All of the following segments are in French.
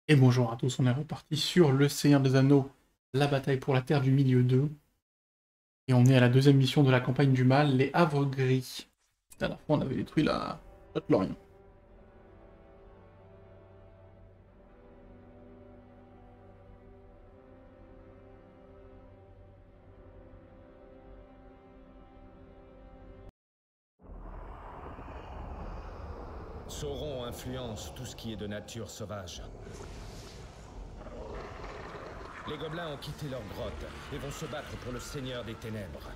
Et bonjour à tous, on est reparti sur le Seigneur des Anneaux, la bataille pour la Terre du Milieu 2. Et on est à la deuxième mission de la campagne du mal, les Havres Gris. La dernière fois, on avait détruit la Lorient. Sauron influence tout ce qui est de nature sauvage. Les gobelins ont quitté leur grotte et vont se battre pour le Seigneur des Ténèbres.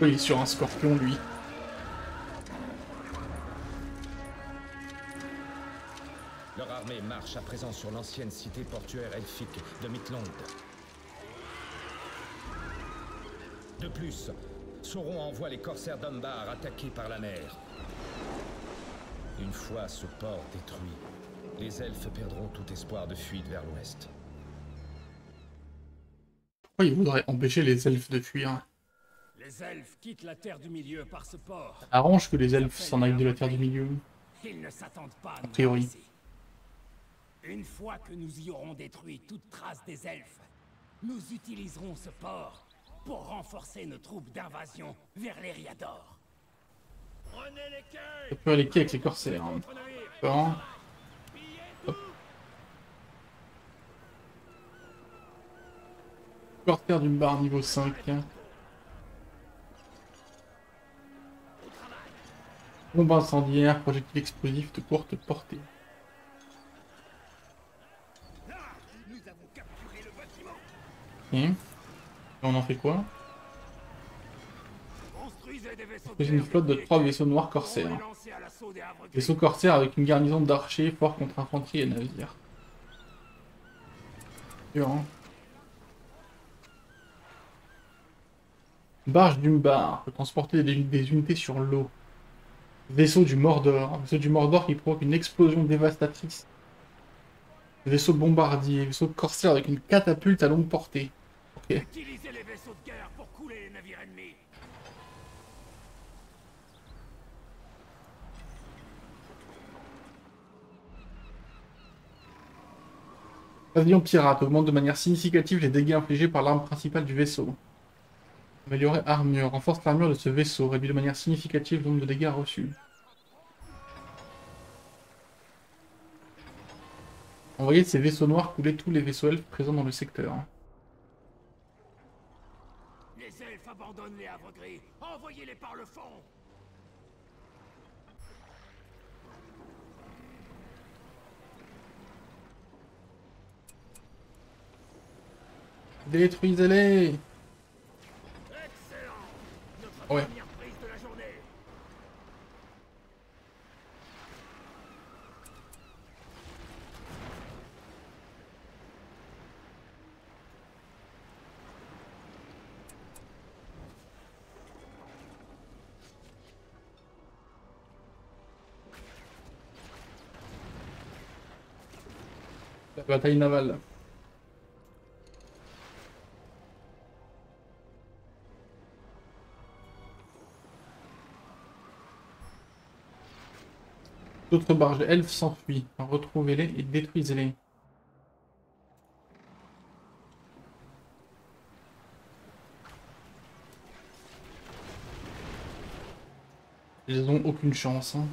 Oui, il est sur un scorpion, lui. Leur armée marche à présent sur l'ancienne cité portuaire elfique de Midlond. De plus, Sauron envoie les corsaires d'Umbar attaqués par la mer. Une fois ce port détruit, les elfes perdront tout espoir de fuite vers l'ouest. Pourquoi il voudrait empêcher les elfes de fuir? Les elfes quittent la Terre du Milieu par ce port. Ça arrange que les elfes s'en aillent de la Terre du Milieu. Ils ne s'attendent pas à A nous priori. ramasser. Une fois que nous y aurons détruit toute trace des elfes, nous utiliserons ce port pour renforcer nos troupes d'invasion vers l'Eriador. Prenez les quais! Ça peut aller qui avec les corsaires, hein. D'accord. Hop. Corsaire d'une barre niveau 5. Bombe incendiaire, projectile explosif de courte portée. Ok. Et on en fait quoi? C'est une flotte de 3 vaisseaux noirs corsaires. Vaisseaux corsaires avec une garnison d'archers forts contre infanterie et navires. Sûr, hein. Barge d'Umbar peut transporter des unités sur l'eau. Vaisseau du Mordor. Vaisseau du Mordor qui provoque une explosion dévastatrice. Vaisseau bombardier. Vaisseau corsaire avec une catapulte à longue portée. Ok. Utilisez les vaisseaux de guerre pour couler les navires ennemis. Pavillon pirate augmente de manière significative les dégâts infligés par l'arme principale du vaisseau. Améliorer armure. Renforce l'armure de ce vaisseau. Réduit de manière significative le nombre de dégâts reçus. Envoyer de ces vaisseaux noirs couler tous les vaisseaux elfes présents dans le secteur. Les elfes abandonnent les Havres Gris. Envoyez-les par le fond. Détruisez-les! Excellent. Notre Ouais. première prise de la journée. La bataille navale. D'autres barges elfes s'enfuient. Retrouvez-les et détruisez-les. Ils ont aucune chance, hein.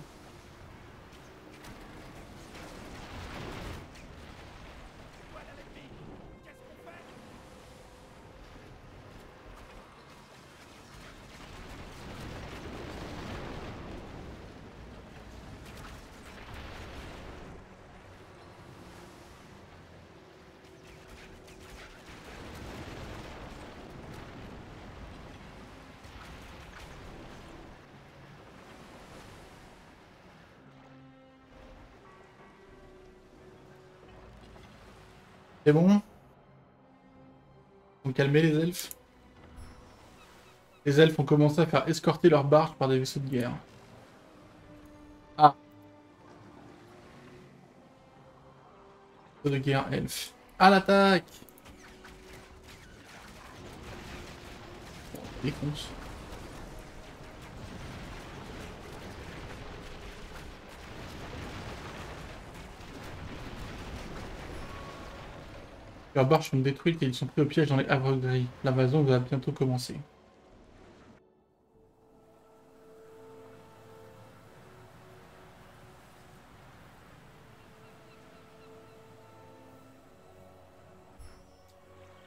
C'est bon? On calmer les elfes. Les elfes ont commencé à faire escorter leurs barges par des vaisseaux de guerre. Ah. Vaisseaux de guerre elfes. À l'attaque! Défonce. Leurs barges sont détruites et ils sont pris au piège dans les havres gris. L'invasion va bientôt commencer.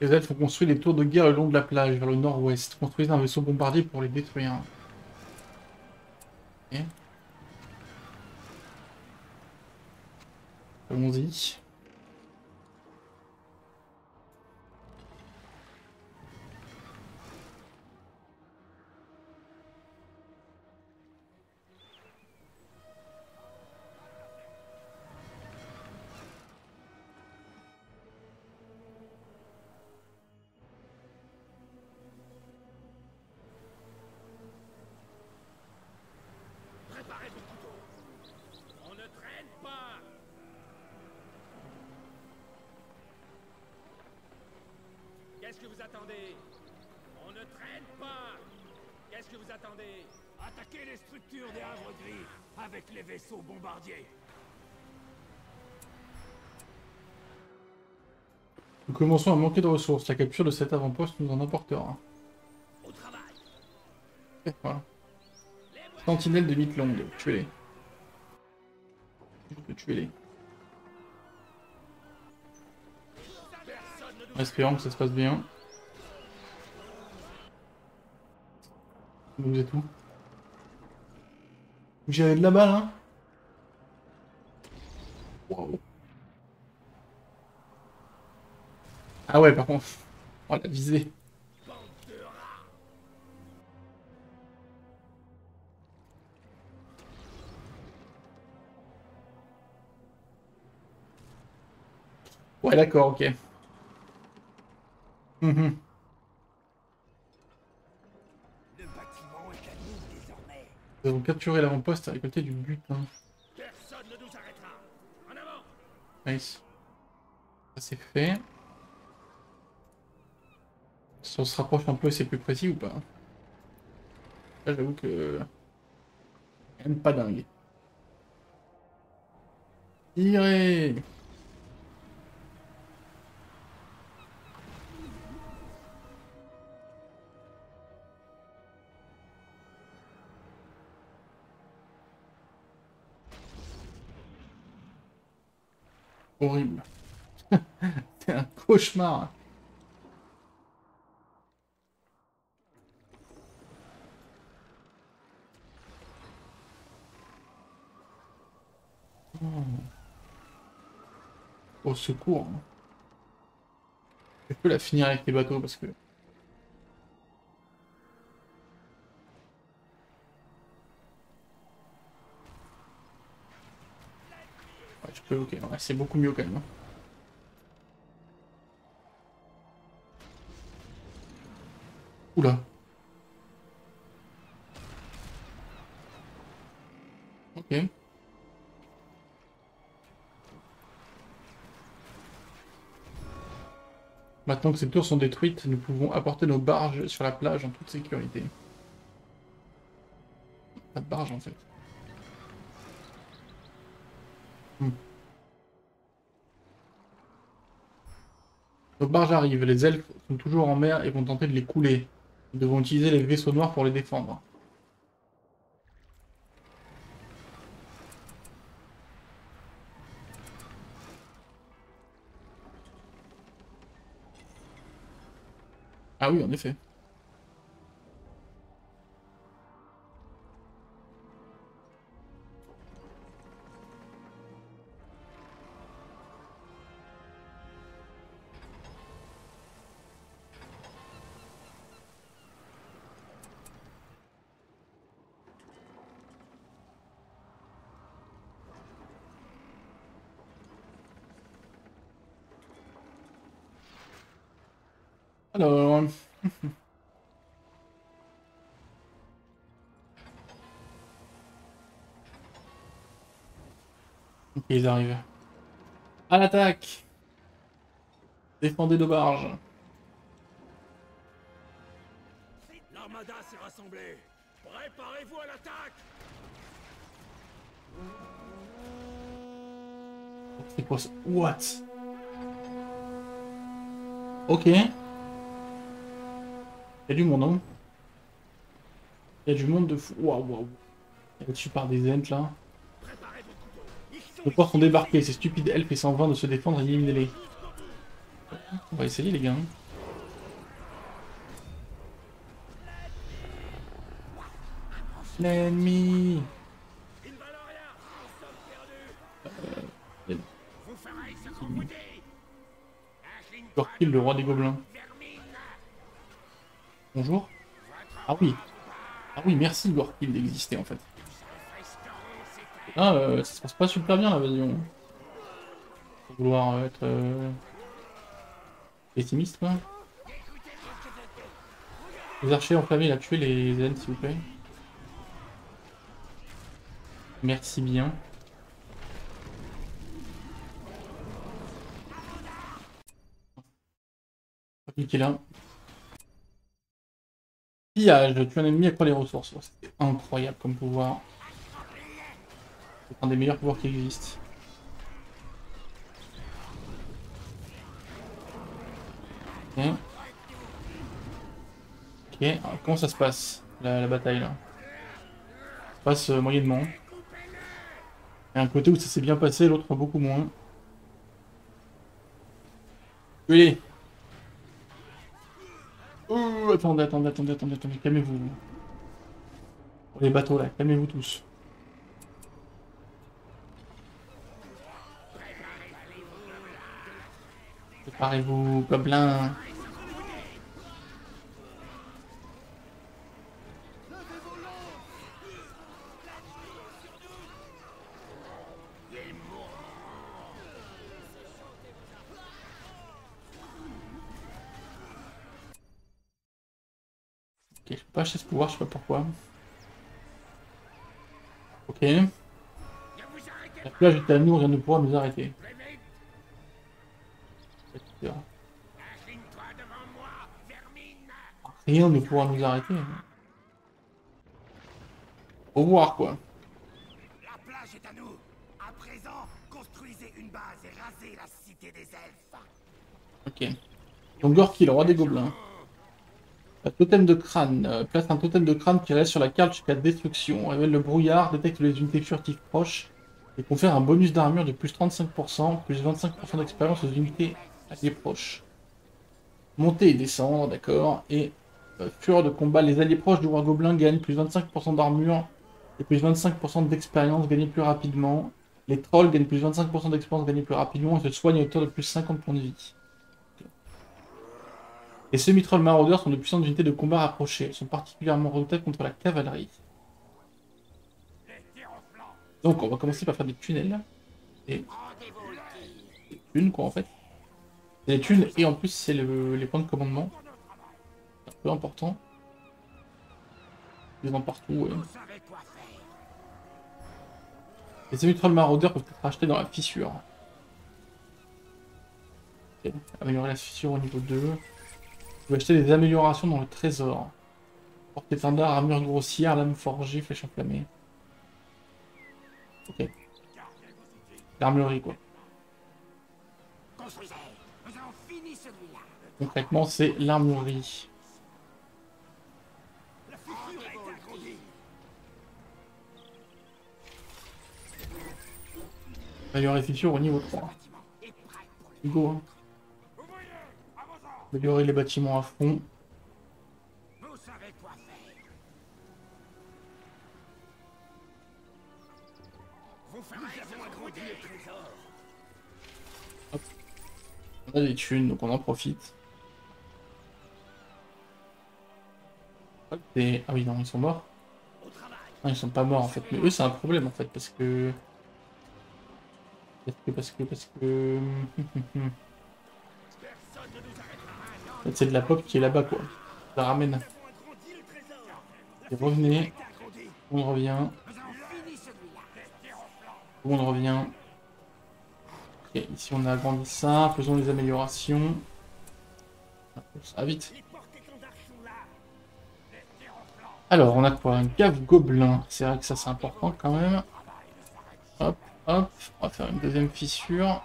Les elfes ont construit des tours de guerre le long de la plage, vers le nord-ouest. Construisez un vaisseau bombardier pour les détruire. Ok. Allons-y. Préparez vos couteaux. On ne traîne pas. Qu'est-ce que vous attendez? On ne traîne pas. Qu'est-ce que vous attendez? Attaquez les structures des havres gris avec les vaisseaux bombardiers. Nous commençons à manquer de ressources. La capture de cet avant-poste nous en apportera. Au travail. Et voilà. Sentinelle de mythe longue. Tuez-les. Tuez-les. Espérons que ça se passe bien. Vous êtes où? J'avais de la balle, hein? Wow. Ah ouais, par contre. Oh, la visée. Ouais, d'accord, ok. Mhm. Le bâtiment est à nous désormais. Nous avons capturé l'avant-poste à récolter du butin. Personne ne nous arrêtera. En avant. Nice. Ça c'est fait. Si on se rapproche un peu, c'est plus précis ou pas? Là, j'avoue que... quand même pas dingue. Tirez! Horrible. C'est un cauchemar. Au secours. Je peux la finir avec les bateaux parce que... Ouais, je peux, ok. Ouais, c'est beaucoup mieux quand même. Oula. Ok. Maintenant que ces tours sont détruites, nous pouvons apporter nos barges sur la plage en toute sécurité. Pas de barge en fait. Hmm. Nos barges arrivent, les elfes sont toujours en mer et vont tenter de les couler. Nous devons utiliser les vaisseaux noirs pour les défendre. Ah oui, en effet. Alors... Ok, ils arrivent. À l'attaque! Défendez nos barges. L'armada s'est rassemblée. Préparez-vous à l'attaque. C'est quoi ça? What? Ok. Il y a du monde, hein. Il y a du monde de fou. Waouh, waouh. Là-dessus par des ents là. Les porcs sont débarqués. Ces stupides elfes essaient en vain de se défendre et éliminez-les. On va essayer, les gars. L'ennemi. Gorkil, le roi des gobelins. Bonjour. Ah oui. Ah oui, merci Gorkil d'exister en fait. Ah, ça se passe pas super bien l'invasion. Faut vouloir être pessimiste quoi. Les archers enflammés, il a tué les zen s'il vous plaît. Merci bien. Cliquez là. Pillage, tu es un ennemi accroît les ressources. Oh, c'est incroyable comme pouvoir. C'est un des meilleurs pouvoirs qui existent. Ok. Ok, alors, comment ça se passe la bataille là? Ça se passe moyennement. Il y a un côté où ça s'est bien passé, l'autre beaucoup moins. Tuez-les! Oh, attendez, calmez-vous. Pour les bateaux là, calmez-vous tous. Préparez-vous, gobelins. Ok, je peux pas acheter ce pouvoir, je sais pas pourquoi. Ok. La plage est à nous, rien ne pourra nous arrêter. Rien ne pourra nous arrêter. Au revoir quoi. La plage est à nous. À présent, construisez une base et rasez la cité des elfes. Ok. Donc Gorky, le roi des gobelins. Un totem de crâne. Place un totem de crâne qui reste sur la carte jusqu'à destruction. Révèle le brouillard, détecte les unités furtives proches et confère un bonus d'armure de plus 35%, plus 25% d'expérience aux unités alliées proches. Monter et descendre, d'accord. Et fureur de combat, les alliés proches du roi gobelin gagnent plus 25% d'armure et plus 25% d'expérience gagnée plus rapidement. Les trolls gagnent plus 25% d'expérience gagnée plus rapidement et se soignent à hauteur de plus 50 points de vie. Les semi-trolls maraudeurs sont de puissantes unités de combat rapprochées. Elles sont particulièrement redoutables contre la cavalerie. Donc on va commencer par faire des tunnels. Et des thunes quoi en fait. Des thunes et en plus c'est les points de commandement. C'est un peu important. Ils en partout. Ouais. Les semi-trolls maraudeurs peuvent être achetés dans la fissure. Okay. Améliorer la fissure au niveau 2. Je vais acheter des améliorations dans le trésor. Porte-étendard, armure grossière, lame forgée, flèche enflammée. Ok. L'armurerie quoi. Concrètement c'est l'armurerie. Améliorer fissure au niveau 3. Go hein. Améliorer les bâtiments à fond. Hop. On a des thunes, donc on en profite. Hop, et... Ah oui, non, ils sont morts. Non, ils sont pas morts en fait. Mais eux, c'est un problème en fait, parce que... Parce que... En fait, c'est de la pop qui est là-bas, quoi. Je la ramène. Et revenez. On revient. On revient. Ok, ici on a agrandi ça. Faisons les améliorations. Ça va vite. Alors, on a quoi? Un cave gobelin. C'est vrai que ça, c'est important quand même. Hop, hop. On va faire une deuxième fissure.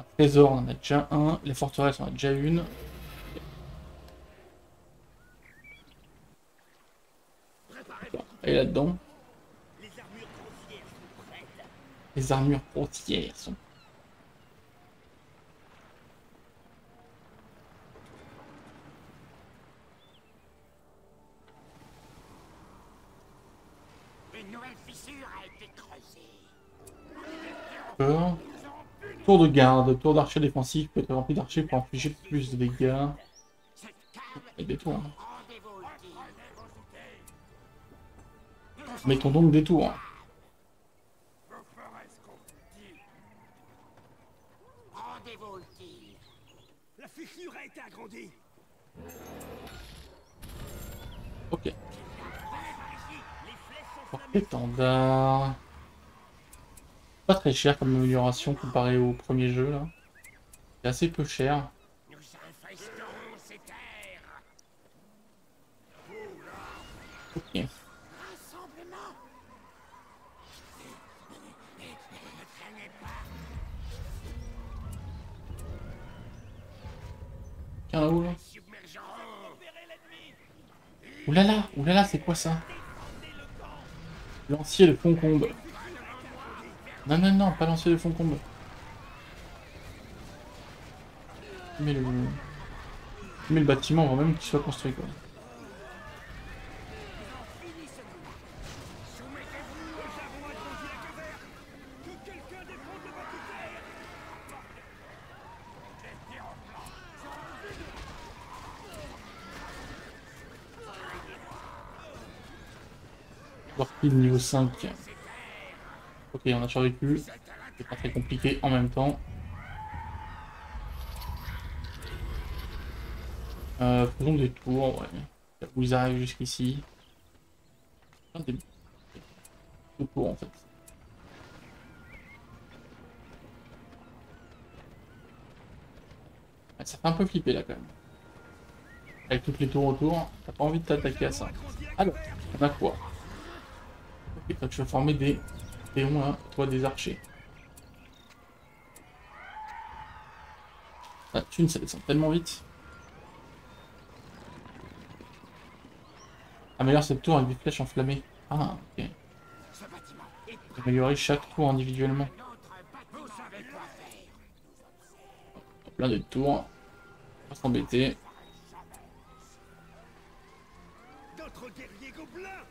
Un trésor, on en a déjà un. Les forteresses, on en a déjà une. Et là-dedans, les armures grossières sont... Une nouvelle fissure a été creusée. D'accord. Tour de garde, tour d'archer défensif peut être rempli d'archers pour infliger plus de dégâts. Et des tours. Hein. Mettons donc des tours. Hein. La fissure a été agrandie. Ok. Étendard. Pas très cher comme amélioration comparé au premier jeu là. C'est assez peu cher. Nous infesterons ces terres. Ok. Rassemblement. Ne traînez pas. Tiens là-haut là. Submergerons. Oulala, c'est quoi ça? Lancier de Foncombe. Non, non, non, pas lancier de Foncombe. Mais le bâtiment avant même qu'il soit construit quoi. Warped niveau 5. Ok, on a survécu. C'est pas très compliqué en même temps. Faisons des tours, ouais. Où ils arrivent jusqu'ici. Des tours en fait. Ouais, ça fait un peu flipper là quand même. Avec toutes les tours autour, t'as pas envie de t'attaquer à ça. Alors, on a quoi? Ok, toi tu vas former des péons là, toi des archers. La thune ça descend tellement vite. Améliore cette tour avec des flèches enflammées. Ah, ok. Améliorer chaque tour individuellement. Plein de tours. On va s'embêter. D'autres guerriers gobelins.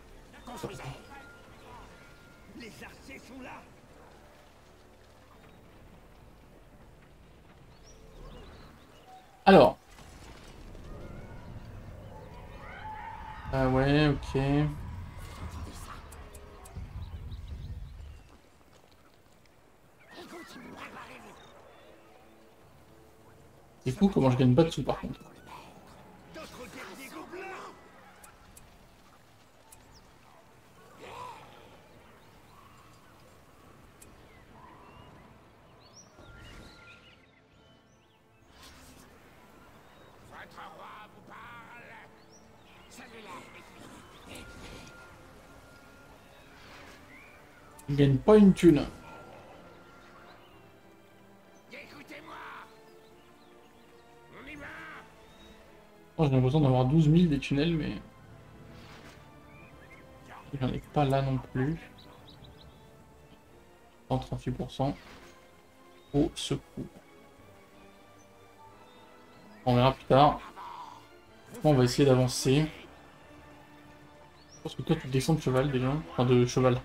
Les archers sont là. Alors. Ah ouais, ok. C'est fou comment je gagne pas de sous par contre. Je gagne pas une thune. Oh, j'ai l'impression d'avoir 12 000 des tunnels, mais... J'en ai pas là non plus. 138%. Au secours. On verra plus tard. Bon, on va essayer d'avancer. Je pense que toi tu descends de cheval déjà. Enfin de cheval.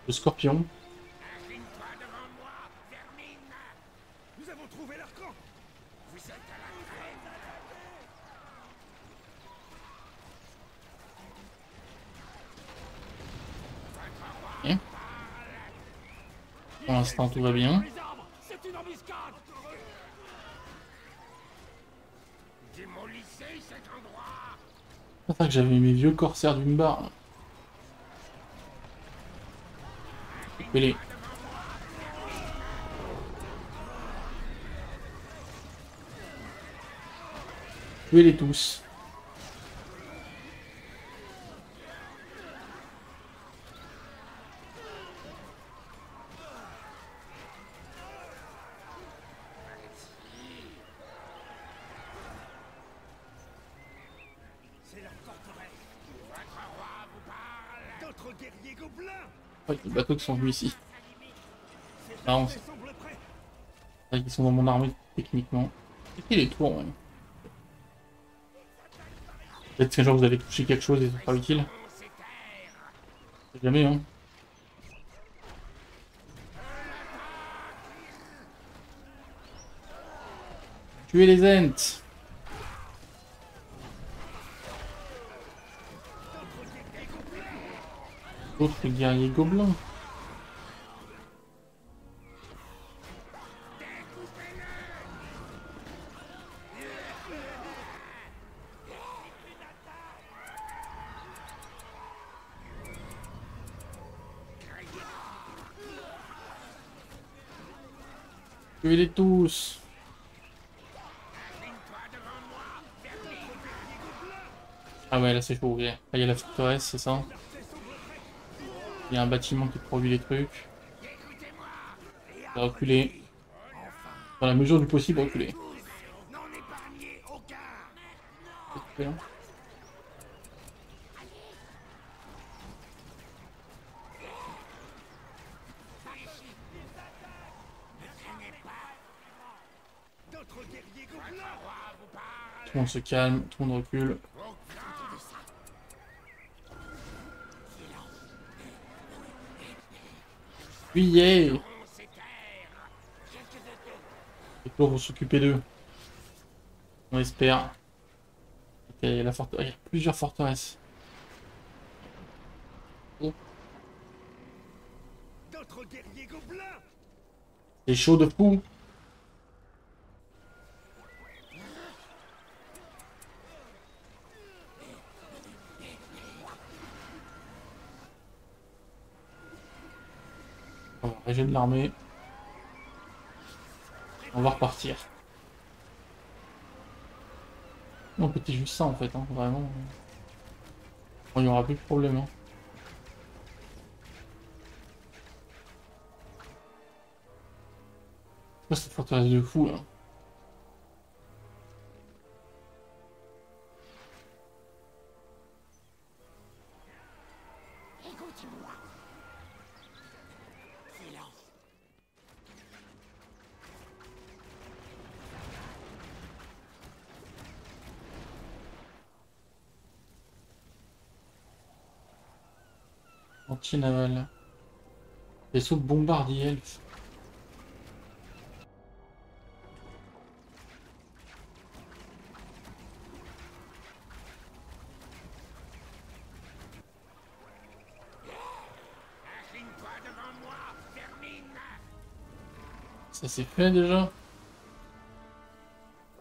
De scorpion. Nous avons trouvé leur camp. Vous êtes à la traîne. Okay. Pour l'instant tout va bien. C'est une embuscade. Démolissez cet endroit. C'est ça que j'avais mes vieux corsaires d'une barre. Coupez-les. Tuez-les tous. Ouais, les bateaux qui sont venus ici. Non, c'est vrai qu'ils sont dans mon armée techniquement. C'est qui les tours, ouais. Peut-être qu'un jour vous allez toucher quelque chose et ça sera utile. Je sais jamais, hein. Tuez les Ents. D'autres guerriers gobelins. Tuez-les tous. Ah ouais, là c'est chaud. Là, il y a la forteresse, c'est ça. Il y a un bâtiment qui produit les trucs. On va reculer. Dans la mesure du possible, reculer. C'est bien. Tout le monde se calme, tout le monde recule. Fuyez! Les tours vont s'occuper d'eux. On espère. Ok, il y a plusieurs forteresses. Oh. C'est chaud de fou. On va régénérer de l'armée. On va repartir. Non, c'était juste ça en fait, hein, vraiment. Bon, il n'y aura plus de problème. Hein. C'est cette forteresse de fou là. Anti-naval. Vaisseau de bombardier elfe. Ça c'est fait déjà.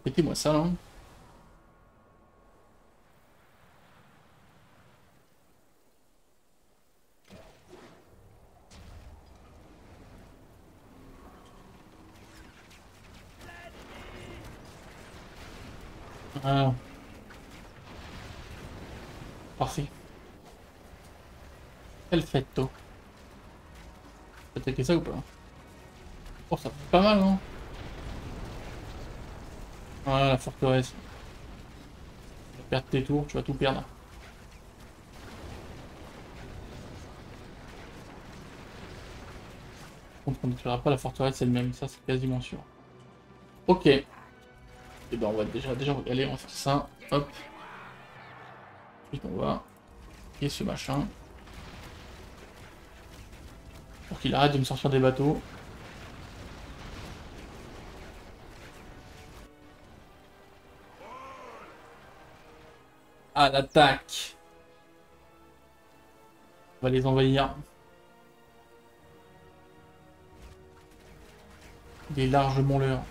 Mettez-moi ça là. Voilà. Parfait. Perfetto. Tu peux attaquer ça ou pas? Oh, ça fait pas mal, non? Voilà, la forteresse. Tu vas perdre tes tours, tu vas tout perdre. Contre, on ne tuera pas la forteresse elle-même, ça c'est quasiment sûr. Ok. Et ben on va déjà on va y aller, on va faire ça. Hop. Ensuite on va et ce machin. Pour qu'il arrête de me sortir des bateaux. À l'attaque. On va les envahir. Il est largement l'heure.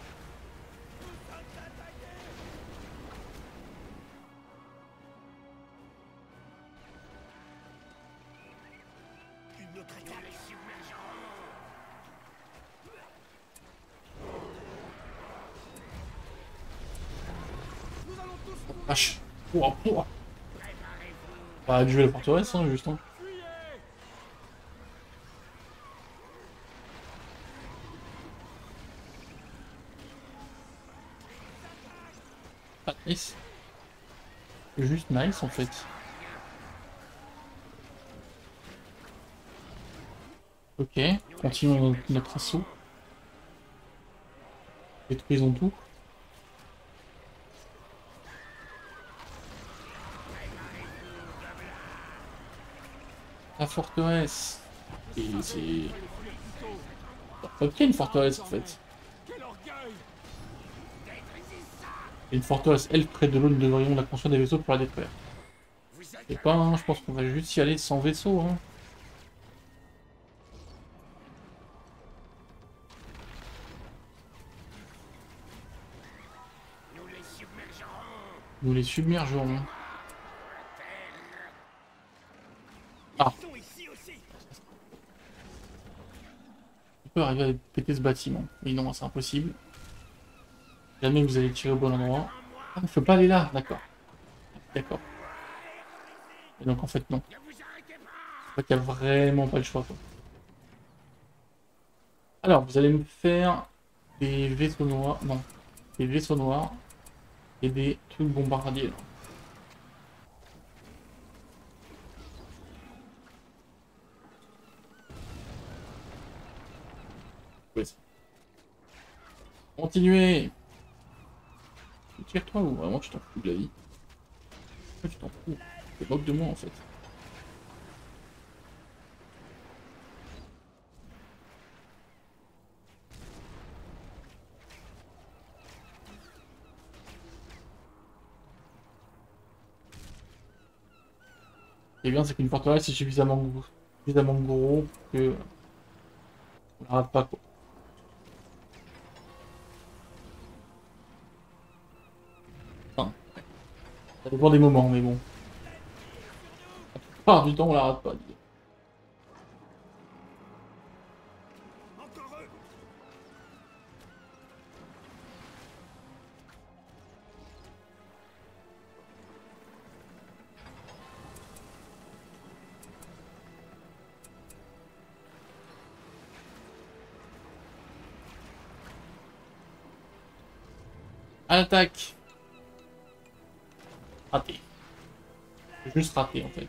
Vache. Ouah, ouah. On va tuer la forteresse, hein, juste. Hein. Ah, nice. Juste nice en fait. Ok, continuons notre assaut. Détruisons tout. La forteresse. Et c'est... Ok, une forteresse en fait. Une forteresse elfe près de l'eau, nous devrions la construire des vaisseaux pour la détruire. C'est pas, hein, je pense qu'on va juste y aller sans vaisseau. Hein. Nous les submergerons. Ah. On peut arriver à péter ce bâtiment. Oui, non, c'est impossible. Jamais vous allez tirer au bon endroit. Ah, il ne faut pas aller là, d'accord. D'accord. Et donc en fait, non. En fait, il n'y a vraiment pas le choix. Quoi. Alors, vous allez me faire des vaisseaux noirs. Non. Des vaisseaux noirs. Et des trucs bombardiers. Là. Ouais. Continuez. Tire-toi ou vraiment tu t'en fous de la vie? Tu t'en fous. Tu te moques de moi en fait. Ce qui est bien, c'est qu'une forteresse est suffisamment gros que on la rate pas quoi. Enfin, ça dépend des moments, mais bon. La plupart du temps, on la rate pas. Disons. À l'attaque. Raté. Juste raté en fait.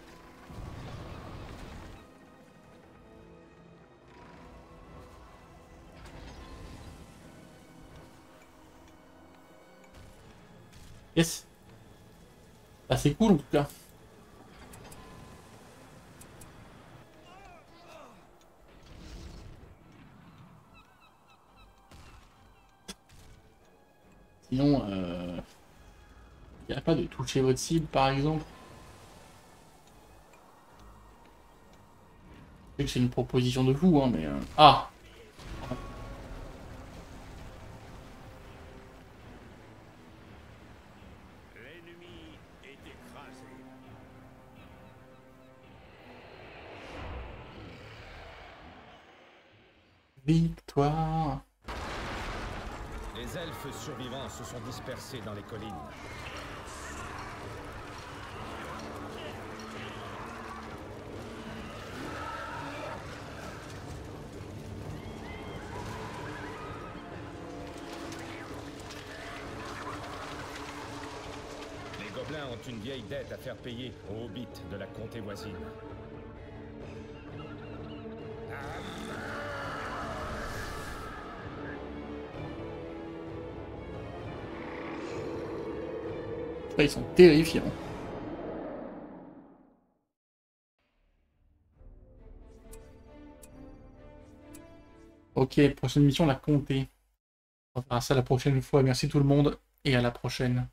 Yes. Bah, c'est cool en tout cas. Sinon, il n'y a pas de toucher votre cible par exemple. Je sais que c'est une proposition de fou, hein, mais... Ah! L'ennemi est écrasé. Victoire! Les elfes survivants se sont dispersés dans les collines. Les gobelins ont une vieille dette à faire payer aux hobbits de la comté voisine. Ils sont terrifiants. Ok, prochaine mission, la comté. On va faire ça la prochaine fois. Merci tout le monde et à la prochaine.